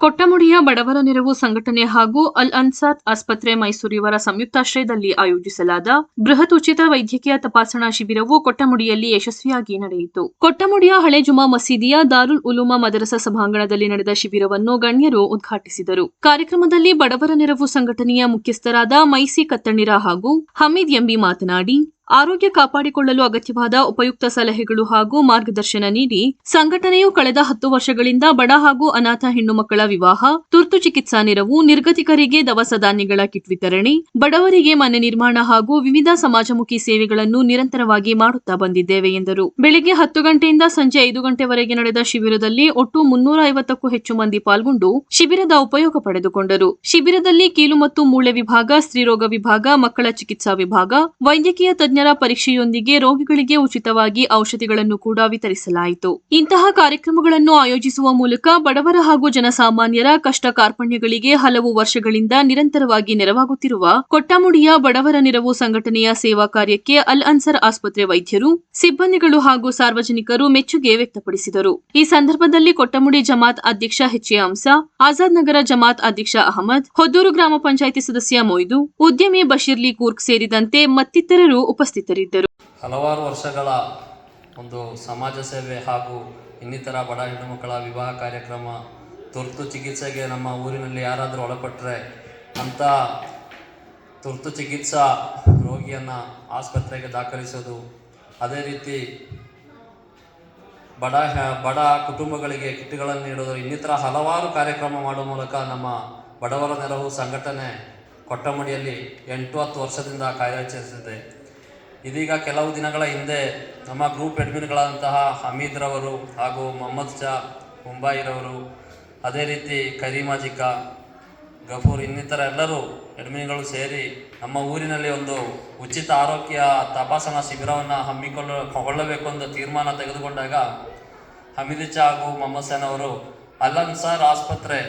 ಕೊಟ್ಟಮುಡಿಯ ಬಡವರ ನೆರವು ಸಂಘಟನೆ ಹಾಗೂ ಅಲ್ ಅನ್ಸಾತ್ ಆಸ್ಪತ್ರೆ ಮೈಸೂರು ಇವರ ಸಂಯುಕ್ತಾಶ್ರಯದಲ್ಲಿ ಆಯೋಜಿಸಲಾದ ಬೃಹತ್ ಉಚಿತ ವೈದ್ಯಕೀಯ ತಪಾಸಣಾ ಶಿಬಿರವು ಕೊಟ್ಟಮುಡಿಯಲ್ಲಿ ಯಶಸ್ವಿಯಾಗಿ ನಡೆಯಿತು. ಕೊಟ್ಟಮುಡಿಯ ಹಳೆ ಜುಮಾ ಮಸೀದಿಯ ದಾರುಲ್ ಉಲೂಮ ಮದರಸಾ ಸಭಾಂಗಣದಲ್ಲಿ ನಡೆದ ಶಿಬಿರವನ್ನು ಗಣ್ಯರು ಉದ್ಘಾಟಿಸಿದರು. ಕಾರ್ಯಕ್ರಮದಲ್ಲಿ ಬಡವರ ನೆರವು ಸಂಘಟನೆಯ ಮುಖ್ಯಸ್ಥರಾದ ಮೈಸಿ ಕತ್ತಣ್ಣಿರ ಹಾಗೂ ಹಮೀದ್ ಎಂಬಿ ಮಾತನಾಡಿ, ಆರೋಗ್ಯ ಕಾಪಾಡಿಕೊಳ್ಳಲು ಅಗತ್ಯವಾದ ಉಪಯುಕ್ತ ಸಲಹೆಗಳು ಹಾಗೂ ಮಾರ್ಗದರ್ಶನ ನೀಡಿ ಸಂಘಟನೆಯು ಕಳೆದ 10 ವರ್ಷಗಳಿಂದ ಬಡ ಹಾಗೂ ಅನಾಥ ಹೆಣ್ಣು ಮಕ್ಕಳ ವಿವಾಹ, ತುರ್ತು ಚಿಕಿತ್ಸಾ ನೆರವು, ನಿರ್ಗತಿಕರಿಗೆ ದವಸ ಧಾನ್ಯಗಳ ಕಿಟ್ ವಿತರಣೆ, ಬಡವರಿಗೆ ಮನೆ ನಿರ್ಮಾಣ ಹಾಗೂ ವಿವಿಧ ಸಮಾಜಮುಖಿ ಸೇವೆಗಳನ್ನು ನಿರಂತರವಾಗಿ ಮಾಡುತ್ತಾ ಬಂದಿದ್ದೇವೆ ಎಂದರು. ಬೆಳಗ್ಗೆ 10 ಗಂಟೆಯಿಂದ ಸಂಜೆ 5 ಗಂಟೆವರೆಗೆ ನಡೆದ ಶಿಬಿರದಲ್ಲಿ ಒಟ್ಟು 350ಕ್ಕೂ ಹೆಚ್ಚು ಮಂದಿ ಪಾಲ್ಗೊಂಡು ಶಿಬಿರದ ಉಪಯೋಗ ಪಡೆದುಕೊಂಡರು. ಶಿಬಿರದಲ್ಲಿ ಕೀಲು ಮತ್ತು ಮೂಳೆ ವಿಭಾಗ, ಸ್ತ್ರೀರೋಗ ವಿಭಾಗ, ಮಕ್ಕಳ ಚಿಕಿತ್ಸಾ ವಿಭಾಗ, ವೈದ್ಯಕೀಯ ತಜ್ಞರ ಪರೀಕ್ಷೆಯೊಂದಿಗೆ ರೋಗಿಗಳಿಗೆ ಉಚಿತವಾಗಿ ಔಷಧಿಗಳನ್ನು ಕೂಡ ವಿತರಿಸಲಾಯಿತು. ಇಂತಹ ಕಾರ್ಯಕ್ರಮಗಳನ್ನು ಆಯೋಜಿಸುವ ಮೂಲಕ ಬಡವರ ಹಾಗೂ ಜನಸಾಮಾನ್ಯರ ಕಷ್ಟ ಕಾರ್ಪಣ್ಯಗಳಿಗೆ ಹಲವು ವರ್ಷಗಳಿಂದ ನಿರಂತರವಾಗಿ ನೆರವಾಗುತ್ತಿರುವ ಕೊಟ್ಟಮುಡಿಯ ಬಡವರ ನೆರವು ಸಂಘಟನೆಯ ಸೇವಾ ಕಾರ್ಯಕ್ಕೆ ಅಲ್ ಅನ್ಸರ್ ಆಸ್ಪತ್ರೆ ವೈದ್ಯರು, ಸಿಬ್ಬಂದಿಗಳು ಹಾಗೂ ಸಾರ್ವಜನಿಕರು ಮೆಚ್ಚುಗೆ ವ್ಯಕ್ತಪಡಿಸಿದರು. ಈ ಸಂದರ್ಭದಲ್ಲಿ ಕೊಟ್ಟಮುಡಿ ಜಮಾತ್ ಅಧ್ಯಕ್ಷ ಎಚ್.ಎ. ಹಂಸ, ಆಜಾದ್ ನಗರ ಜಮಾತ್ ಅಧ್ಯಕ್ಷ ಅಹಮದ್, ಹೊದ್ದೂರು ಗ್ರಾಮ ಪಂಚಾಯಿತಿ ಸದಸ್ಯ ಮೊಯ್ದು, ಉದ್ಯಮಿ ಬಶೀರ್ಲಿ ಕೂರ್ಗ್ ಸೇರಿದಂತೆ ಮತ್ತಿತರರು ಉಪಸ್ಥಿತರಿದ್ದರು. ಹಲವಾರು ವರ್ಷಗಳ ಒಂದು ಸಮಾಜ ಸೇವೆ ಹಾಗೂ ಇನ್ನಿತರ ಬಡ ಹೆಣ್ಣು ಮಕ್ಕಳ ವಿವಾಹ ಕಾರ್ಯಕ್ರಮ, ತುರ್ತು ಚಿಕಿತ್ಸೆಗೆ ನಮ್ಮ ಊರಿನಲ್ಲಿ ಯಾರಾದರೂ ಒಳಪಟ್ಟರೆ ಅಂಥ ತುರ್ತು ಚಿಕಿತ್ಸಾ ರೋಗಿಯನ್ನು ಆಸ್ಪತ್ರೆಗೆ ದಾಖಲಿಸೋದು, ಅದೇ ರೀತಿ ಬಡ ಕುಟುಂಬಗಳಿಗೆ ಕಿಟ್ಗಳನ್ನು ನೀಡೋದು, ಇನ್ನಿತರ ಹಲವಾರು ಕಾರ್ಯಕ್ರಮ ಮಾಡುವ ಮೂಲಕ ನಮ್ಮ ಬಡವರ ನೆರವು ಸಂಘಟನೆ ಕೊಟ್ಟಮುಡಿಯಲ್ಲಿ 8-10 ವರ್ಷದಿಂದ ಕಾರ್ಯಾಚರಿಸಿದೆ. ಇದೀಗ ಕೆಲವು ದಿನಗಳ ಹಿಂದೆ ನಮ್ಮ ಗ್ರೂಪ್ ಅಡ್ಮಿನ್ಗಳಾದಂತಹ ಹಮೀದ್ ರವರು ಹಾಗೂ ಮೊಹಮ್ಮದ್ ಶಾ ಮುಂಬಾಯಿರವರು, ಅದೇ ರೀತಿ ಕರೀಮಾ ಜಿಕ್ಕಾ, ಗಫೂರ್ ಇನ್ನಿತರ ಎಲ್ಲರೂ ಅಡ್ಮಿನ್ಗಳು ಸೇರಿ ನಮ್ಮ ಊರಿನಲ್ಲಿ ಒಂದು ಉಚಿತ ಆರೋಗ್ಯ ತಪಾಸಣಾ ಶಿಬಿರವನ್ನು ಹಮ್ಮಿಕೊಳ್ಳಬೇಕು ಎಂದು ತೀರ್ಮಾನ ತೆಗೆದುಕೊಂಡಾಗ ಹಮೀದ್ ಶಾ ಹಾಗೂ ಮೊಹಮ್ಮದ್ ಶಾನ್ ಅವರು ಅಲ್ ಅನ್ಸಾರ್ ಆಸ್ಪತ್ರೆ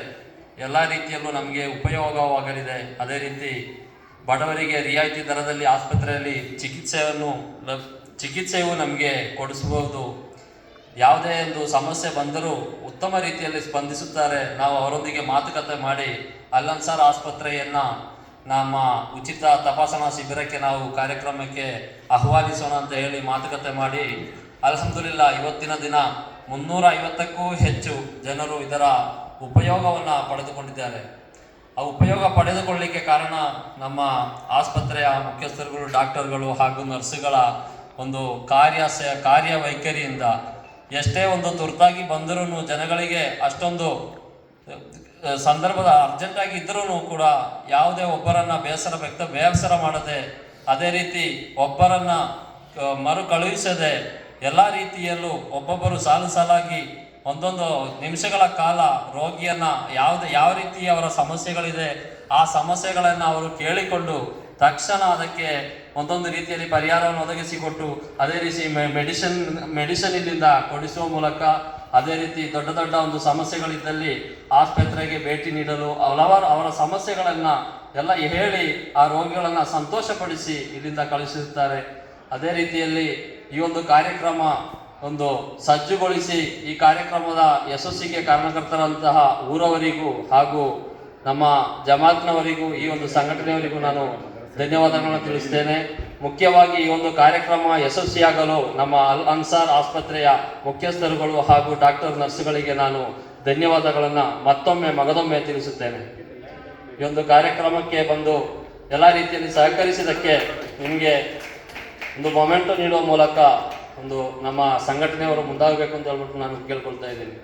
ಎಲ್ಲ ರೀತಿಯಲ್ಲೂ ನಮಗೆ ಉಪಯೋಗವಾಗಲಿದೆ, ಅದೇ ರೀತಿ ಬಡವರಿಗೆ ರಿಯಾಯಿತಿ ದರದಲ್ಲಿ ಆಸ್ಪತ್ರೆಯಲ್ಲಿ ಚಿಕಿತ್ಸೆಯು ನಮಗೆ ಕೊಡಿಸಬಹುದು, ಯಾವುದೇ ಒಂದು ಸಮಸ್ಯೆ ಬಂದರೂ ಉತ್ತಮ ರೀತಿಯಲ್ಲಿ ಸ್ಪಂದಿಸುತ್ತಾರೆ, ನಾವು ಅವರೊಂದಿಗೆ ಮಾತುಕತೆ ಮಾಡಿ ಅಲ್ ಅನ್ಸಾರ್ ಆಸ್ಪತ್ರೆಯನ್ನು ನಮ್ಮ ಉಚಿತ ತಪಾಸಣಾ ಶಿಬಿರಕ್ಕೆ ನಾವು ಕಾರ್ಯಕ್ರಮಕ್ಕೆ ಆಹ್ವಾನಿಸೋಣ ಅಂತ ಹೇಳಿ ಮಾತುಕತೆ ಮಾಡಿ ಅಲ್ಹಮ್ದುಲಿಲ್ಲಾ ಇವತ್ತಿನ ದಿನ 350ಕ್ಕೂ ಹೆಚ್ಚು ಜನರು ಇದರ ಉಪಯೋಗವನ್ನು ಪಡೆದುಕೊಂಡಿದ್ದಾರೆ. ಆ ಉಪಯೋಗ ಪಡೆದುಕೊಳ್ಳಲಿಕ್ಕೆ ಕಾರಣ ನಮ್ಮ ಆಸ್ಪತ್ರೆಯ ಮುಖ್ಯಸ್ಥರುಗಳು, ಡಾಕ್ಟರ್ಗಳು ಹಾಗೂ ನರ್ಸುಗಳ ಒಂದು ಕಾರ್ಯವೈಖರಿಯಿಂದ ಎಷ್ಟೇ ಒಂದು ತುರ್ತಾಗಿ ಬಂದರೂ ಜನಗಳಿಗೆ ಅಷ್ಟೊಂದು ಸಂದರ್ಭದ ಅರ್ಜೆಂಟಾಗಿ ಇದ್ದರೂ ಕೂಡ ಯಾವುದೇ ಒಬ್ಬರನ್ನು ಬೇಸರ ಮಾಡದೆ, ಅದೇ ರೀತಿ ಒಬ್ಬರನ್ನು ಮರುಕಳುಹಿಸದೆ ಎಲ್ಲ ರೀತಿಯಲ್ಲೂ ಒಬ್ಬೊಬ್ಬರು ಸಾಲಾಗಿ ಒಂದೊಂದು ನಿಮಿಷಗಳ ಕಾಲ ರೋಗಿಯನ್ನು ಯಾವ ರೀತಿ ಅವರ ಸಮಸ್ಯೆಗಳಿದೆ ಆ ಸಮಸ್ಯೆಗಳನ್ನು ಅವರು ಕೇಳಿಕೊಂಡು ತಕ್ಷಣ ಅದಕ್ಕೆ ಒಂದೊಂದು ರೀತಿಯಲ್ಲಿ ಪರಿಹಾರವನ್ನು ಒದಗಿಸಿಕೊಟ್ಟು, ಅದೇ ರೀತಿ ಮೆಡಿಸಿನ್ ಇಲ್ಲಿಂದ ಕೊಡಿಸುವ ಮೂಲಕ, ಅದೇ ರೀತಿ ದೊಡ್ಡ ಒಂದು ಸಮಸ್ಯೆಗಳಿದ್ದಲ್ಲಿ ಆಸ್ಪತ್ರೆಗೆ ಭೇಟಿ ನೀಡಲು ಹಲವಾರು ಅವರ ಸಮಸ್ಯೆಗಳನ್ನು ಎಲ್ಲ ಹೇಳಿ ಆ ರೋಗಿಗಳನ್ನು ಸಂತೋಷಪಡಿಸಿ ಇಲ್ಲಿಂದ ಕಳಿಸುತ್ತಾರೆ. ಅದೇ ರೀತಿಯಲ್ಲಿ ಈ ಒಂದು ಕಾರ್ಯಕ್ರಮ ಒಂದು ಸಜ್ಜುಗೊಳಿಸಿ ಈ ಕಾರ್ಯಕ್ರಮದ ಯಶಸ್ಸಿಗೆ ಕಾರಣಕರ್ತರಂತಹ ಊರವರಿಗೂ ಹಾಗೂ ನಮ್ಮ ಜಮಾತ್ನವರಿಗೂ ಈ ಒಂದು ಸಂಘಟನೆಯವರಿಗೂ ನಾನು ಧನ್ಯವಾದಗಳನ್ನು ತಿಳಿಸ್ತೇನೆ. ಮುಖ್ಯವಾಗಿ ಈ ಒಂದು ಕಾರ್ಯಕ್ರಮ ಯಶಸ್ವಿಯಾಗಲು ನಮ್ಮ ಅಲ್ ಅನ್ಸಾರ್ ಆಸ್ಪತ್ರೆಯ ಮುಖ್ಯಸ್ಥರುಗಳು ಹಾಗೂ ಡಾಕ್ಟರ್ ನರ್ಸ್ಗಳಿಗೆ ನಾನು ಧನ್ಯವಾದಗಳನ್ನು ಮಗದೊಮ್ಮೆ ತಿಳಿಸುತ್ತೇನೆ. ಈ ಒಂದು ಕಾರ್ಯಕ್ರಮಕ್ಕೆ ಬಂದು ಎಲ್ಲ ರೀತಿಯಲ್ಲಿ ಸಹಕರಿಸಿದ್ದಕ್ಕೆ ನಿಮಗೆ ಒಂದು ಮೊಮೆಂಟು ನೀಡುವ ಮೂಲಕ ಒಂದು ನಮ್ಮ ಸಂಘಟನೆಯವರು ಮುಂದಾಗಬೇಕು ಅಂತ ಹೇಳ್ಬಿಟ್ಟು ನಾನು ಕೇಳ್ಕೊಳ್ತಾ ಇದ್ದೀನಿ.